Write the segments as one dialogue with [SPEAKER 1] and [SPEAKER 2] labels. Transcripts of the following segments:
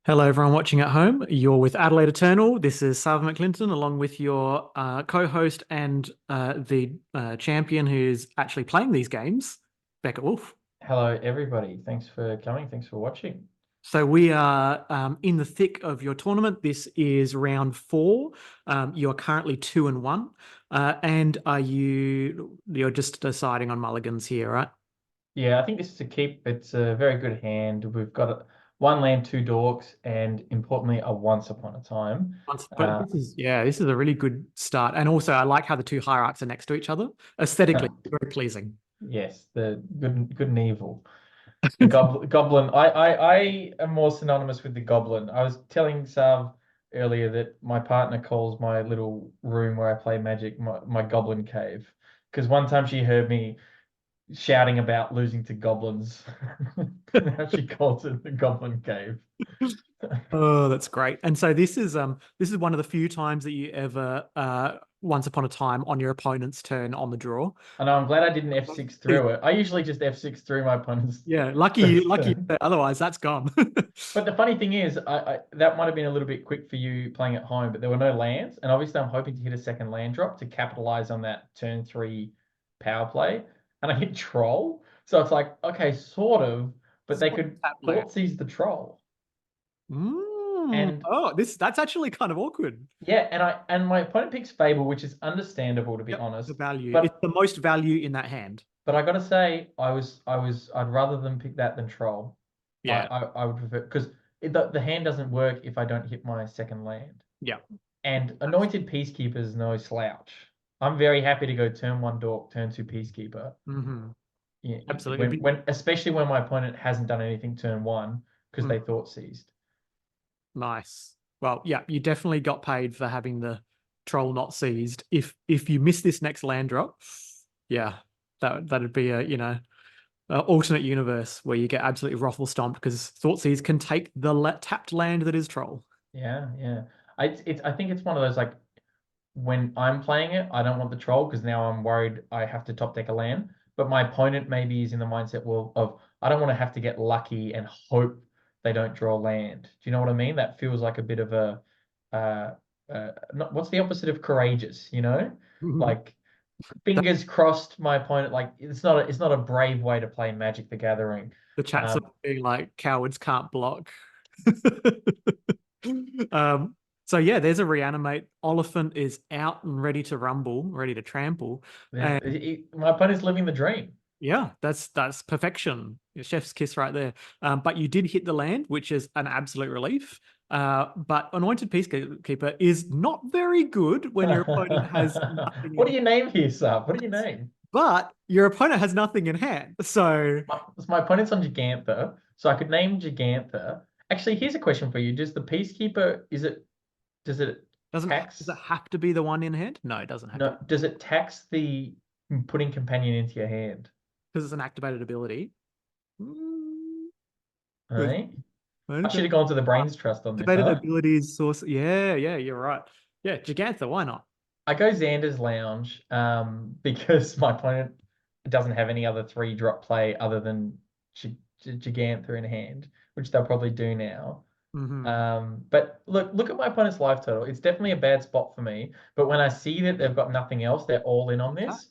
[SPEAKER 1] Hello, everyone watching at home. You're with Adelaide Eternal. This is Sarven McLinton, along with your co-host and the champion who's actually playing these games, Beckett Wolfe.
[SPEAKER 2] Hello, everybody. Thanks for coming. Thanks for watching.
[SPEAKER 1] So we are in the thick of your tournament. This is round four. You are currently 2-1, and you're just deciding on mulligans here, right?
[SPEAKER 2] Yeah, I think this is a keep. It's a very good hand. We've got one land, two dorks, and importantly, a once upon a time.
[SPEAKER 1] But
[SPEAKER 2] Uh,
[SPEAKER 1] this is a really good start. And also, I like how the two hierarchs are next to each other. Aesthetically, very pleasing.
[SPEAKER 2] yes, the good and evil. The goblin. I am more synonymous with the goblin. I was telling Sav earlier that my partner calls my little room where I play Magic my goblin cave. Because one time she heard me shouting about losing to goblins. Now she calls it the Goblin Cave.
[SPEAKER 1] Oh, that's great. And so this is one of the few times that you ever once upon a time on your opponent's turn on the draw.
[SPEAKER 2] I know I'm glad I didn't F6 through it. I usually just F6 through my opponent's
[SPEAKER 1] Yeah, lucky you,
[SPEAKER 2] first
[SPEAKER 1] lucky
[SPEAKER 2] turn.
[SPEAKER 1] you. Otherwise, that's gone.
[SPEAKER 2] But the funny thing is, I that might have been a little bit quick for you playing at home, but there were no lands, and obviously I'm hoping to hit a second land drop to capitalize on that turn three power play, and I hit troll, so it's like okay, sort of, but they could
[SPEAKER 1] Tap land.
[SPEAKER 2] thought seize the troll,
[SPEAKER 1] Mm.
[SPEAKER 2] and
[SPEAKER 1] Oh, that's actually kind of awkward.
[SPEAKER 2] yeah, and my opponent picks Fable, which is understandable to be
[SPEAKER 1] Yep, the
[SPEAKER 2] honest.
[SPEAKER 1] value. It's
[SPEAKER 2] But
[SPEAKER 1] the most value in that hand.
[SPEAKER 2] I gotta say, I'd rather them pick that than Troll.
[SPEAKER 1] Yeah,
[SPEAKER 2] I would prefer because the hand doesn't work if I don't hit my second land.
[SPEAKER 1] yeah,
[SPEAKER 2] And Anointed Peacekeeper is no slouch. I'm very happy to go turn one Dork, turn two Peacekeeper.
[SPEAKER 1] hmm
[SPEAKER 2] Yeah,
[SPEAKER 1] absolutely.
[SPEAKER 2] when especially when my opponent hasn't done anything turn one because
[SPEAKER 1] Mm,
[SPEAKER 2] they thought seized.
[SPEAKER 1] nice. Well, yeah, you definitely got paid for having the troll not seized. If you miss this next land drop, yeah, that'd be a alternate universe where you get absolutely ruffle stomped because Thoughtseize can take the tapped land that is troll.
[SPEAKER 2] Yeah, yeah. I think it's one of those like when I'm playing it, I don't want the troll because now I'm worried I have to top deck a land. But my opponent maybe is in the mindset well of I don't want to have to get lucky and hope they don't draw land. Do you know what I mean? That feels like a bit of a not, what's the opposite of courageous, you know? Like fingers crossed my opponent like it's not a brave way to play Magic the Gathering.
[SPEAKER 1] The chats are
[SPEAKER 2] Um,
[SPEAKER 1] being like cowards can't block. um, so yeah, there's a reanimate. Oliphant is out and ready to rumble, ready to trample. And
[SPEAKER 2] my opponent's living the dream.
[SPEAKER 1] yeah, that's perfection. Chef's kiss right there. But you did hit the land, which is an absolute relief. But Anointed Peacekeeper is not very good when your opponent has nothing
[SPEAKER 2] What
[SPEAKER 1] in
[SPEAKER 2] do
[SPEAKER 1] hand.
[SPEAKER 2] you name here, Sub? What do you name?
[SPEAKER 1] But your opponent has nothing in hand. So
[SPEAKER 2] My opponent's on Gigantha, so I could name Gigantha. Actually, here's a question for you. Does the Peacekeeper, does it
[SPEAKER 1] does it
[SPEAKER 2] tax,
[SPEAKER 1] have to be the one in hand? No, it doesn't have to be
[SPEAKER 2] no, does it tax the putting companion into your hand?
[SPEAKER 1] because it's an activated ability. Mm, with
[SPEAKER 2] Right? I should
[SPEAKER 1] okay.
[SPEAKER 2] have gone to the Brains Trust on this,
[SPEAKER 1] Activated
[SPEAKER 2] huh?
[SPEAKER 1] abilities source. Yeah, yeah, you're right. Yeah, Gigantha, why not?
[SPEAKER 2] I go Xander's Lounge, because my opponent doesn't have any other three drop play other than Gigantha in hand, which they'll probably do now.
[SPEAKER 1] Hmm
[SPEAKER 2] But look at my opponent's life total. It's definitely a bad spot for me. But when I see that they've got nothing else, they're all in on this.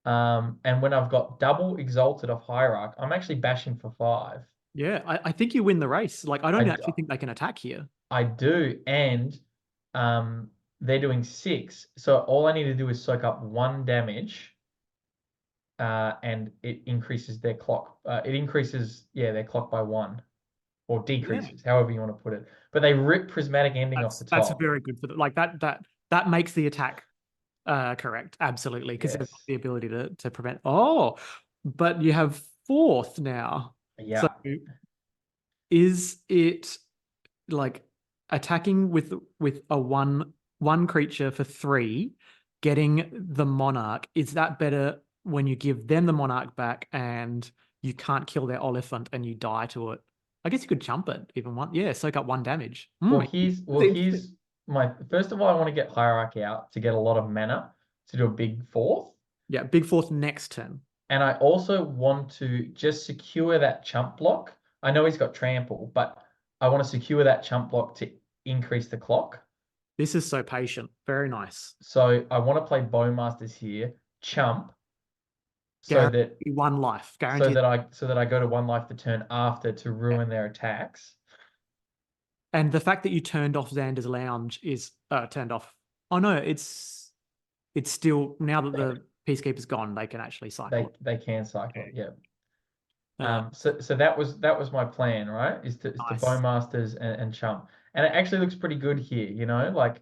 [SPEAKER 2] And when I've got double exalted off hierarch, I'm actually bashing for five.
[SPEAKER 1] Yeah, I think you win the race. Like, I don't
[SPEAKER 2] I,
[SPEAKER 1] actually think they can attack here.
[SPEAKER 2] I do, and um, they're doing six. So all I need to do is soak up one damage, and it increases their clock. It increases, yeah, their clock by one, or
[SPEAKER 1] Yeah,
[SPEAKER 2] decreases, however you want to put it. But they rip prismatic ending off the
[SPEAKER 1] that's
[SPEAKER 2] top.
[SPEAKER 1] very good for the like that makes the attack correct. Absolutely, because they've got
[SPEAKER 2] Yes.
[SPEAKER 1] the ability to prevent. Oh, but you have fourth now. So
[SPEAKER 2] Yeah.
[SPEAKER 1] is it like attacking with a one creature for three, getting the monarch, is that better when you give them the monarch back and you can't kill their Oliphant and you die to it? I guess you could jump it even one. Yeah, soak up one damage.
[SPEAKER 2] Here's my first of all, I want to get Hierarchy out to get a lot of mana to do a big fourth.
[SPEAKER 1] Yeah, big fourth next turn.
[SPEAKER 2] And I also want to just secure that chump block. I know he's got trample, but I want to secure that chump block to increase the clock.
[SPEAKER 1] This is so patient. Very nice.
[SPEAKER 2] So I want to play Bowmasters here, chump, so that
[SPEAKER 1] Guarantee 1 life.
[SPEAKER 2] so
[SPEAKER 1] Guaranteed.
[SPEAKER 2] that I go to 1 life the turn after to ruin their attacks.
[SPEAKER 1] And the fact that you turned off Xander's Lounge is turned off. Oh no, it's still, now that the Peacekeeper's gone, they can actually cycle.
[SPEAKER 2] They can cycle,
[SPEAKER 1] Okay.
[SPEAKER 2] yeah.
[SPEAKER 1] Uh,
[SPEAKER 2] So that was my plan, right? Is to
[SPEAKER 1] Nice.
[SPEAKER 2] Bowmasters and chump. And it actually looks pretty good here, you know, like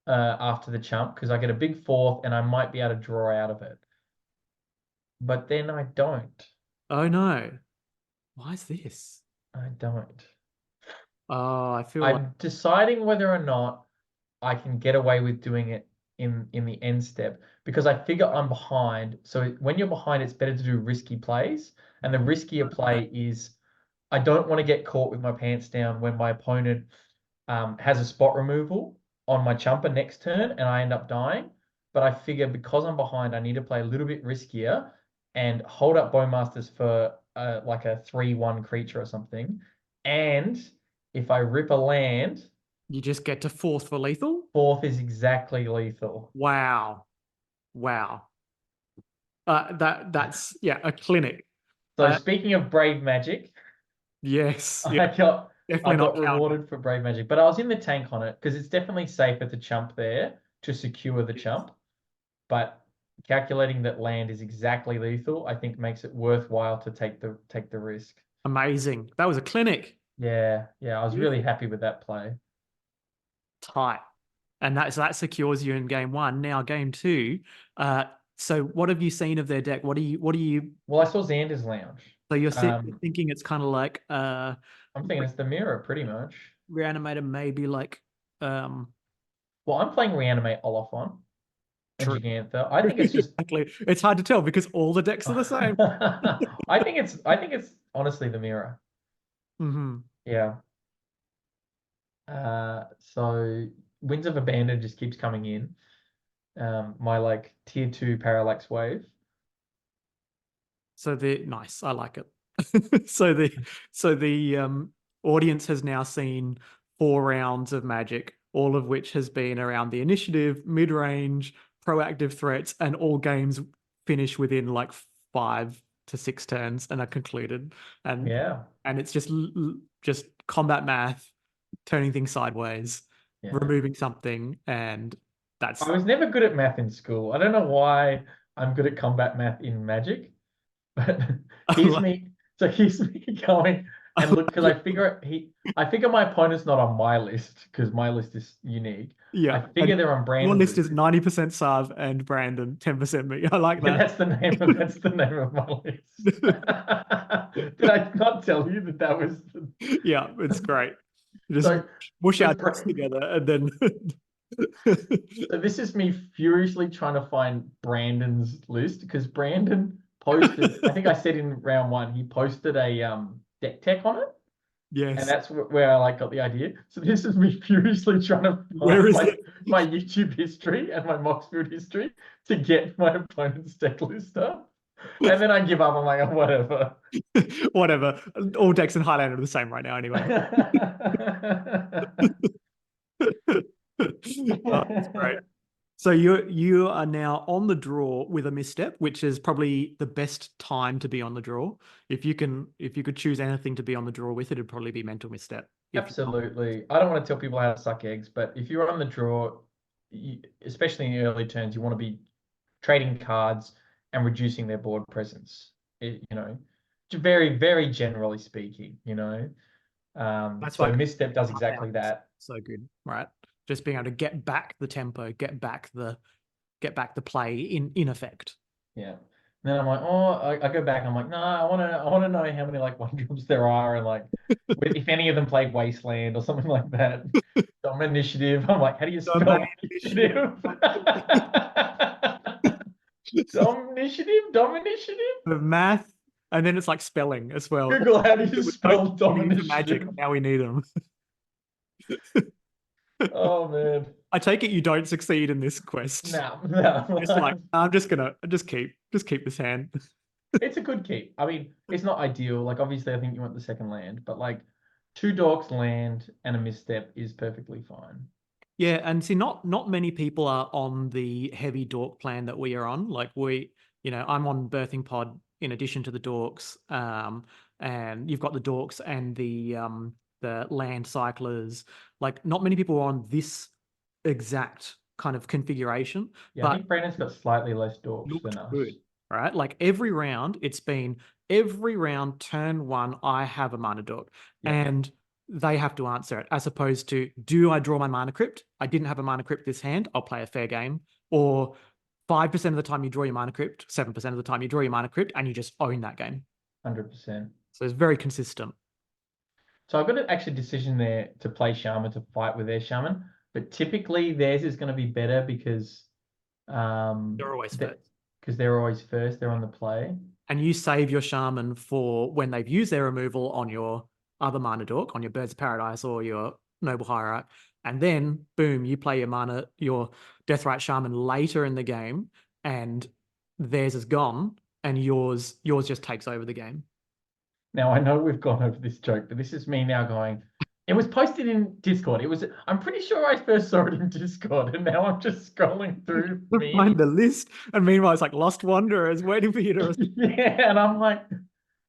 [SPEAKER 2] after the chump, because I get a big 4th and I might be able to draw out of it. But then I don't.
[SPEAKER 1] Oh no. Why is this?
[SPEAKER 2] I don't.
[SPEAKER 1] Oh, I feel like
[SPEAKER 2] I'm deciding whether or not I can get away with doing it in the end step, because I figure I'm behind. So when you're behind, it's better to do risky plays. And the riskier play is I don't want to get caught with my pants down when my opponent has a spot removal on my chumper next turn and I end up dying. But I figure because I'm behind, I need to play a little bit riskier and hold up Bowmasters for like a 3/1 creature or something. And if I rip a land,
[SPEAKER 1] you just get to 4th for lethal.
[SPEAKER 2] 4th is exactly lethal.
[SPEAKER 1] Wow. That's a clinic.
[SPEAKER 2] So speaking of Brave Magic,
[SPEAKER 1] Yes.
[SPEAKER 2] I
[SPEAKER 1] Yeah.
[SPEAKER 2] got
[SPEAKER 1] Definitely
[SPEAKER 2] I
[SPEAKER 1] not
[SPEAKER 2] got rewarded for Brave Magic, but I was in the tank on it because it's definitely safer to chump there to secure the chump. But calculating that land is exactly lethal, I think makes it worthwhile to take the risk.
[SPEAKER 1] Amazing. That was a clinic.
[SPEAKER 2] Yeah, I was really happy with that play.
[SPEAKER 1] Tight. And that secures you in game 1. Now game 2. So what have you seen of their deck? What do you
[SPEAKER 2] Well, I saw Xander's Lounge.
[SPEAKER 1] So you're thinking it's kind of like
[SPEAKER 2] I'm thinking it's the mirror pretty much.
[SPEAKER 1] Reanimator, maybe like
[SPEAKER 2] Well, I'm playing Reanimate Olafon and
[SPEAKER 1] True.
[SPEAKER 2] Gigantha. I think it's just
[SPEAKER 1] exactly. It's hard to tell because all the decks are the same.
[SPEAKER 2] I think it's honestly the mirror.
[SPEAKER 1] Mm-hmm.
[SPEAKER 2] Yeah. So Winds of Abandon just keeps coming in. My like tier 2 Parallax Wave.
[SPEAKER 1] So nice. I like it. so the audience has now seen 4 rounds of Magic, all of which has been around the initiative, mid-range, proactive threats, and all games finish within like 5 to 6 turns and are concluded. And
[SPEAKER 2] Yeah.
[SPEAKER 1] and it's just combat math, turning things sideways, removing something, and that's.
[SPEAKER 2] I was never good at math in school. I don't know why I'm good at combat math in Magic, but here's me going and look, because I figure my opponent's not on my list because my list is unique.
[SPEAKER 1] Yeah,
[SPEAKER 2] I figure they're on Brandon's
[SPEAKER 1] your list is 90% Sarv and Brandon, 10% me. I like that.
[SPEAKER 2] Yeah, that's the name of my list. Did I not tell you that was?
[SPEAKER 1] Yeah, it's great. You just mush our decks together and then.
[SPEAKER 2] So this is me furiously trying to find Brandon's list because Brandon posted. I think I said in round 1 he posted a deck tech on it.
[SPEAKER 1] Yes.
[SPEAKER 2] And that's where I like got the idea. So this is me furiously trying to find my YouTube history and my Moxfield history to get my opponent's deck list up. And then I give up. I'm like, oh, whatever.
[SPEAKER 1] Whatever. All decks in Highlander are the same right now anyway. Oh, that's great. So you are now on the draw with a misstep, which is probably the best time to be on the draw. If you could choose anything to be on the draw with, it'd probably be mental misstep.
[SPEAKER 2] Absolutely. I don't want to tell people how to suck eggs, but if you're on the draw, especially in the early turns, you want to be trading cards and reducing their board presence. Very, very generally speaking,
[SPEAKER 1] That's
[SPEAKER 2] so
[SPEAKER 1] why
[SPEAKER 2] misstep does exactly that.
[SPEAKER 1] So good, right? Just being able to get back the tempo, get back the play in effect.
[SPEAKER 2] Yeah. And then I'm like, I go back. I'm like, no, I want to know how many like 1-drops there are, and like if any of them played Wasteland or something like that. Dom Initiative. I'm like, how do you spell initiative? Dom Initiative.
[SPEAKER 1] The math, and then it's like spelling as well.
[SPEAKER 2] Google, how do you spell Dom Initiative?
[SPEAKER 1] Magic. Now we need them.
[SPEAKER 2] Oh man.
[SPEAKER 1] I take it you don't succeed in this quest.
[SPEAKER 2] No.
[SPEAKER 1] It's like I'm just keep this hand.
[SPEAKER 2] It's a good keep. I mean, it's not ideal. Like obviously I think you want the second land, but like 2 dorks land and a misstep is perfectly fine.
[SPEAKER 1] Yeah, and see, not many people are on the heavy dork plan that we are on. Like I'm on Birthing Pod in addition to the dorks, and you've got the dorks and the land cyclers. Like, not many people are on this exact kind of configuration,
[SPEAKER 2] Yeah, I
[SPEAKER 1] but
[SPEAKER 2] think Brandon's got slightly less dorks than
[SPEAKER 1] looked
[SPEAKER 2] us.
[SPEAKER 1] good, right? Like every round, turn one, I have a mana dork,
[SPEAKER 2] Yeah.
[SPEAKER 1] and they have to answer it, as opposed to, do I draw my mana crypt? I didn't have a mana crypt this hand. I'll play a fair game. Or 5% of the time you draw your mana crypt, 7% of the time you draw your mana crypt, and you just own that game.
[SPEAKER 2] 100%.
[SPEAKER 1] So it's very consistent.
[SPEAKER 2] So I've got an actual decision there to play Shaman to fight with their Shaman, but typically theirs is going to be better because
[SPEAKER 1] They're always
[SPEAKER 2] that
[SPEAKER 1] first.
[SPEAKER 2] because they're always first, they're on the play.
[SPEAKER 1] And you save your shaman for when they've used their removal on your other mana dork, on your Birds of Paradise or your Noble Hierarch. And then, boom, you play your Deathrite Shaman later in the game, and theirs is gone, and yours just takes over the game.
[SPEAKER 2] Now I know we've gone over this joke, but this is me now going. It was posted in Discord. I'm pretty sure I first saw it in Discord, and now I'm just scrolling through
[SPEAKER 1] To find
[SPEAKER 2] me.
[SPEAKER 1] the list, and meanwhile, it's like Lost Wanderers waiting for you to.
[SPEAKER 2] Yeah, and I'm like,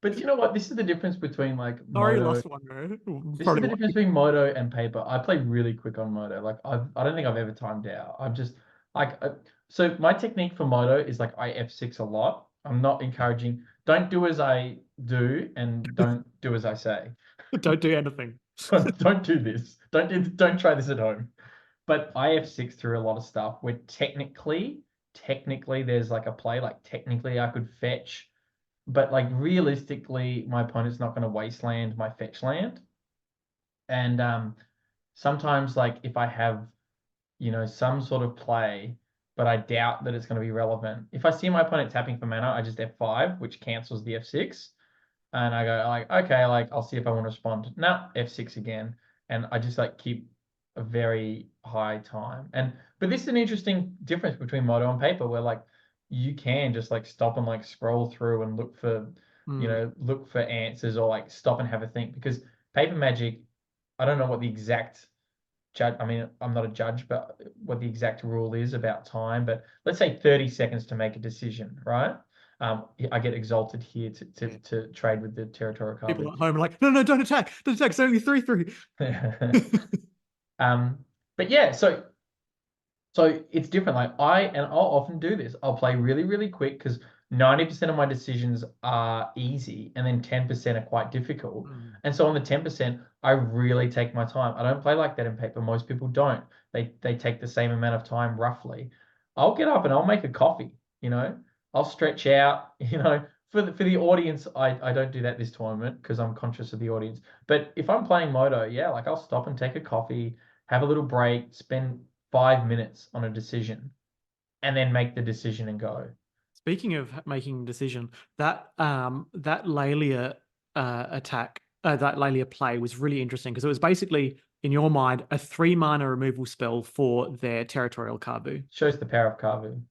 [SPEAKER 2] but you know what? This is the difference between like
[SPEAKER 1] Sorry,
[SPEAKER 2] Moto.
[SPEAKER 1] Lost Wanderer.
[SPEAKER 2] This is
[SPEAKER 1] Probably
[SPEAKER 2] the difference between Moto and paper. I play really quick on Moto. Like I don't think I've ever timed out. I'm just like so my technique for Moto is like I F6 a lot. I'm not encouraging. Don't do as I do and don't do as I say.
[SPEAKER 1] don't do anything.
[SPEAKER 2] Don't do this. Don't try this at home. But I F6 through a lot of stuff where technically there's like a play. Like technically I could fetch, but like realistically my opponent's not going to wasteland my fetch land. And sometimes like if I have, some sort of play, but I doubt that it's going to be relevant. If I see my opponent tapping for mana, I just F5, which cancels the F6. And I go like, okay, like I'll see if I want to respond. No, F6 again. And I just like keep a very high time. But this is an interesting difference between Moto and paper where like you can just like stop and like scroll through and look for, look for answers or like stop and have a think because paper magic, I don't know what the exact judge. I mean, I'm not a judge, but what the exact rule is about time. But let's say 30 seconds to make a decision, right? I get exalted here to trade with the territorial card.
[SPEAKER 1] People at home are like, no, don't attack. Don't attack. It's only 3/3.
[SPEAKER 2] But yeah, so it's different. Like I'll often do this. I'll play really, really quick because 90% of my decisions are easy and then 10% are quite difficult. And so on the 10%, I really take my time. I don't play like that in paper. Most people don't. They take the same amount of time roughly. I'll get up and I'll make a coffee, I'll stretch out, for the audience, I don't do that this tournament because I'm conscious of the audience. But if I'm playing Moto, yeah, like I'll stop and take a coffee, have a little break, spend 5 minutes on a decision, and then make the decision and go.
[SPEAKER 1] Speaking of making a decision, that Lalia attack, that Lalia play was really interesting because it was basically, in your mind, a 3-mana removal spell for their territorial Kabu.
[SPEAKER 2] Shows the power of Kavu.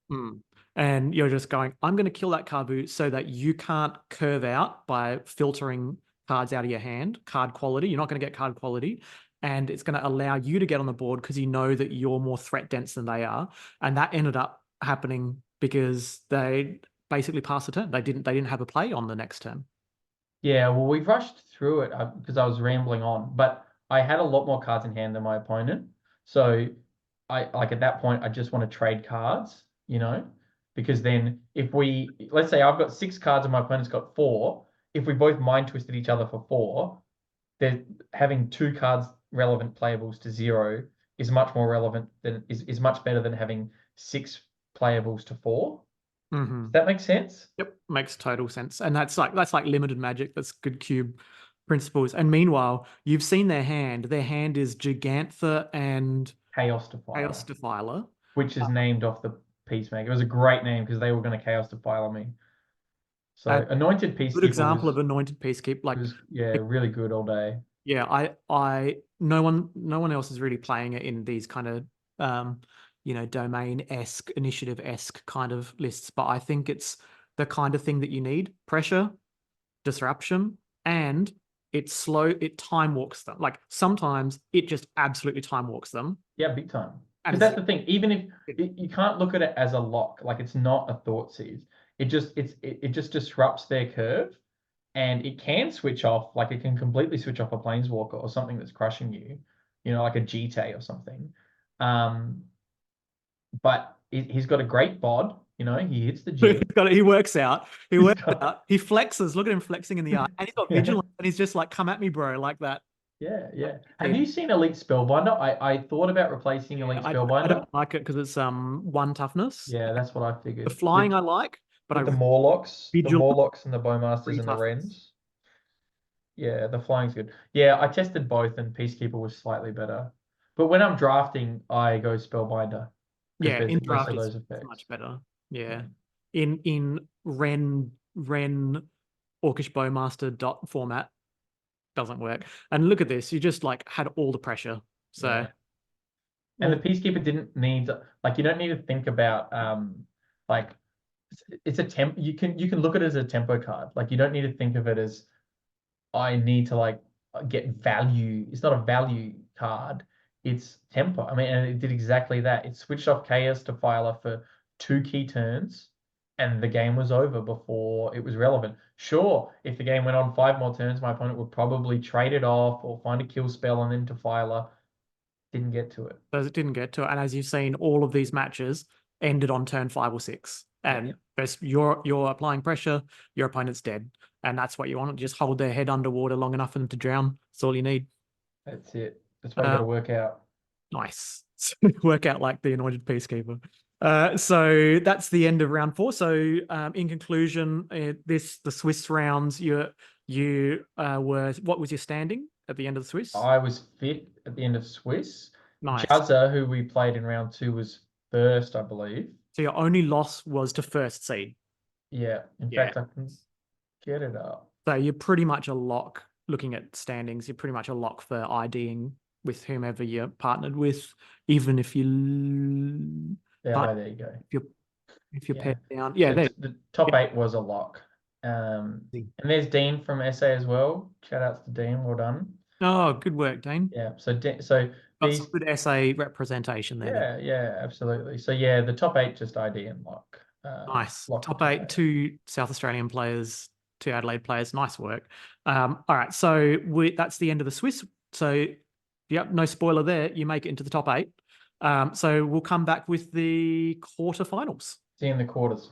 [SPEAKER 1] And you're just going, I'm going to kill that Kabu so that you can't curve out by filtering cards out of your hand, card quality. You're not going to get card quality. And it's going to allow you to get on the board because you know that you're more threat dense than they are. And that ended up happening because they basically passed the turn. They didn't have a play on the next turn.
[SPEAKER 2] Yeah, well, we rushed through it because I was rambling on, but I had a lot more cards in hand than my opponent. So I like at that point, I just want to trade cards, because then let's say I've got 6 cards and my opponent's got 4. If we both mind twisted each other for 4, then having 2 cards relevant playables to 0 is much more relevant is much better than having 6 playables to 4. Does that make sense?
[SPEAKER 1] Yep, makes total sense. And that's like limited magic. That's good cube principles. And meanwhile, you've seen their hand. Their hand is Gigantha and
[SPEAKER 2] Chaos Defiler. Which is named off the Peacemaker. It was a great name because they were going to Chaos Defiler me. So Anointed Peacekeeper.
[SPEAKER 1] Good example of Anointed Peacekeeper. Like,
[SPEAKER 2] really good all day.
[SPEAKER 1] Yeah, no one else is really playing it in these kind of domain-esque, initiative-esque kind of lists, but I think it's the kind of thing that you need: pressure, disruption, and It's slow. It time walks them. Like sometimes it just absolutely time walks them.
[SPEAKER 2] Yeah, big time.
[SPEAKER 1] And
[SPEAKER 2] Because that's the thing. Even if you can't look at it as a lock, like it's not a thought seize. It just disrupts their curve, and it can switch off. Like it can completely switch off a planeswalker or something that's crushing you. You know, like a GT or something. But he's got a great bod. You know, he hits the G.
[SPEAKER 1] He works out. He
[SPEAKER 2] He's
[SPEAKER 1] works
[SPEAKER 2] got-
[SPEAKER 1] out. He flexes. Look at him flexing in the eye. And he's got
[SPEAKER 2] Yeah.
[SPEAKER 1] vigilance. And he's just like, come at me, bro, like that.
[SPEAKER 2] Yeah, yeah. Have you seen Elite Spellbinder? I thought about replacing Elite
[SPEAKER 1] I
[SPEAKER 2] Spellbinder.
[SPEAKER 1] don't like it because it's 1 toughness.
[SPEAKER 2] Yeah, that's what I figured.
[SPEAKER 1] The flying I like, but
[SPEAKER 2] With
[SPEAKER 1] I
[SPEAKER 2] the Morlocks,
[SPEAKER 1] vigilance,
[SPEAKER 2] and the Bowmasters
[SPEAKER 1] pretty
[SPEAKER 2] and the
[SPEAKER 1] tough.
[SPEAKER 2] Wrens. Yeah, the flying's good. Yeah, I tested both and Peacekeeper was slightly better. But when I'm drafting, I go Spellbinder.
[SPEAKER 1] Yeah,
[SPEAKER 2] There's
[SPEAKER 1] in
[SPEAKER 2] less
[SPEAKER 1] draft
[SPEAKER 2] of
[SPEAKER 1] it's
[SPEAKER 2] those effects.
[SPEAKER 1] much better. Yeah. In Ren Orcish Bowmaster dot format doesn't work. And look at this, you just like had all the pressure. So
[SPEAKER 2] Yeah. And the Peacekeeper didn't need, like, you don't need to think about like it's a temp. You can look at it as a tempo card. Like you don't need to think of it as I need to like get value. It's not a value card. It's tempo. I mean, and it did exactly that. It switched off Chaos to Filer for 2 key turns, and the game was over before it was relevant. Sure, if the game went on 5 more turns, my opponent would probably trade it off or find a kill spell and then to Filer. Didn't get to it.
[SPEAKER 1] it didn't get to it. And as you've seen, all of these matches ended on turn 5 or 6. And you're applying pressure, your opponent's dead. And that's what you want. Just hold their head underwater long enough for them to drown. That's all you need.
[SPEAKER 2] That's it. That's what you got to work out.
[SPEAKER 1] Nice. Work out like the anointed peacekeeper. So that's the end of round 4. So in conclusion, the Swiss rounds, you were, what was your standing at the end of the Swiss?
[SPEAKER 2] I was 5th at the end of Swiss.
[SPEAKER 1] Nice.
[SPEAKER 2] Jazza, who we played in round 2, was 1st, I believe.
[SPEAKER 1] So your only loss was to 1st seed.
[SPEAKER 2] Yeah. In fact, I can get it up.
[SPEAKER 1] So you're pretty much a lock. Looking at standings, you're pretty much a lock for IDing with whomever you're partnered with, even if you.
[SPEAKER 2] Yeah, there you go.
[SPEAKER 1] If you're paired down, yeah.
[SPEAKER 2] The top 8 was a lock. And there's Dean from SA as well. Shout outs to Dean. Well done.
[SPEAKER 1] Oh, good work, Dean.
[SPEAKER 2] Yeah.
[SPEAKER 1] Got some good SA representation there.
[SPEAKER 2] Yeah, absolutely. So yeah, the top 8 just ID and lock.
[SPEAKER 1] Nice.
[SPEAKER 2] Lock
[SPEAKER 1] Top 8, 2 South Australian players, 2 Adelaide players. Nice work. All right. So that's the end of the Swiss. So, yep, no spoiler there. You make it into the top 8. So we'll come back with the quarterfinals.
[SPEAKER 2] See you in the quarters.